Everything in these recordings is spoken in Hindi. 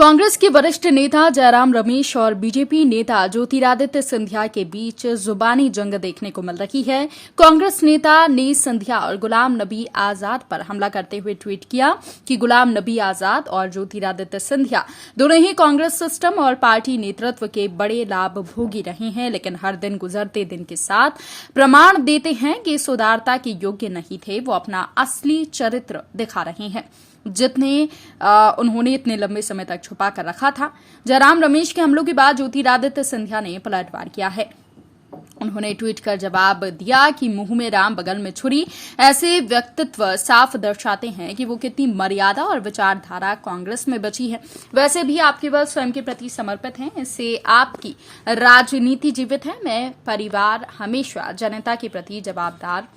कांग्रेस के वरिष्ठ नेता जयराम रमेश और बीजेपी नेता ज्योतिरादित्य सिंधिया के बीच जुबानी जंग देखने को मिल रही है। कांग्रेस नेता ने सिंधिया और गुलाम नबी आजाद पर हमला करते हुए ट्वीट किया कि गुलाम नबी आजाद और ज्योतिरादित्य सिंधिया दोनों ही कांग्रेस सिस्टम और पार्टी नेतृत्व के बड़े लाभ भोगी रहे हैं, लेकिन हर दिन गुजरते दिन के साथ प्रमाण देते हैं कि इस उदारता के योग्य नहीं थे। वो अपना असली चरित्र दिखा रहे हैं जितने उन्होंने इतने लंबे समय तक छुपा कर रखा था। जयराम रमेश के हमलों के बाद ज्योतिरादित्य सिंधिया ने पलटवार किया है। उन्होंने ट्वीट कर जवाब दिया कि मुंह में राम बगल में छुरी। ऐसे व्यक्तित्व साफ दर्शाते हैं कि वो कितनी मर्यादा और विचारधारा कांग्रेस में बची है। वैसे भी आप केवल स्वयं के प्रति समर्पित हैं, इससे आपकी राजनीति जीवित है। मैं परिवार हमेशा जनता के प्रति जवाबदार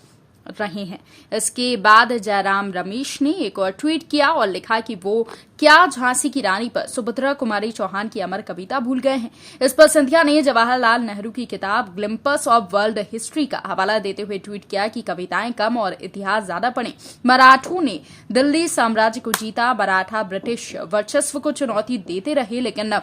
रहे हैं। इसके बाद जयराम रमेश ने एक और ट्वीट किया और लिखा कि वो क्या झांसी की रानी पर सुभद्रा कुमारी चौहान की अमर कविता भूल गए हैं। इस पर सिंधिया ने जवाहरलाल नेहरू की किताब ग्लिम्पस ऑफ वर्ल्ड हिस्ट्री का हवाला देते हुए ट्वीट किया कि कविताएं कम और इतिहास ज्यादा पढ़ें। मराठों ने दिल्ली साम्राज्य को जीता, मराठा ब्रिटिश वर्चस्व को चुनौती देते रहे, लेकिन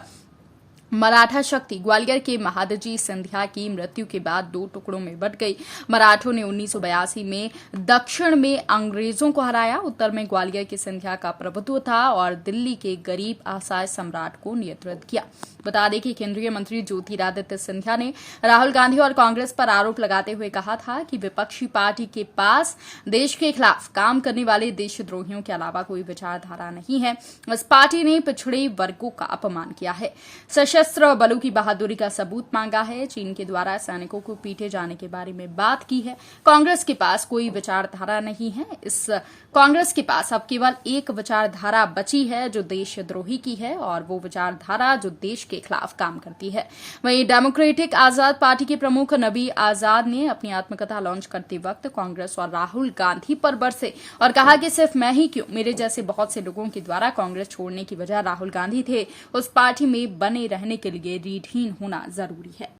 मराठा शक्ति ग्वालियर के महादजी सिंधिया की मृत्यु के बाद दो टुकड़ों में बंट गई। मराठों ने 1982 में दक्षिण में अंग्रेजों को हराया। उत्तर में ग्वालियर के सिंधिया का प्रभुत्व था और दिल्ली के गरीब असहाय सम्राट को नियंत्रित किया। बता दें कि केंद्रीय मंत्री ज्योतिरादित्य सिंधिया ने राहुल गांधी और कांग्रेस पर आरोप लगाते हुए कहा था कि विपक्षी पार्टी के पास देश के खिलाफ काम करने वाले देशद्रोहियों के अलावा कोई विचारधारा नहीं है। इस पार्टी ने पिछड़े वर्गों का अपमान किया है, सशस्त्र बलों की बहादुरी का सबूत मांगा है, चीन के द्वारा सैनिकों को पीटे जाने के बारे में बात की है। कांग्रेस के पास कोई विचारधारा नहीं है। इस कांग्रेस के पास अब केवल एक विचारधारा बची है जो देशद्रोही की है, और वो विचारधारा जो देश के खिलाफ काम करती है। वहीं डेमोक्रेटिक आजाद पार्टी के प्रमुख नबी आजाद ने अपनी आत्मकथा लॉन्च करते वक्त कांग्रेस और राहुल गांधी पर बरसे और कहा कि सिर्फ मैं ही क्यों, मेरे जैसे बहुत से लोगों के द्वारा कांग्रेस छोड़ने की वजह राहुल गांधी थे। उस पार्टी में बने रहने के लिए रीढ़हीन होना जरूरी है।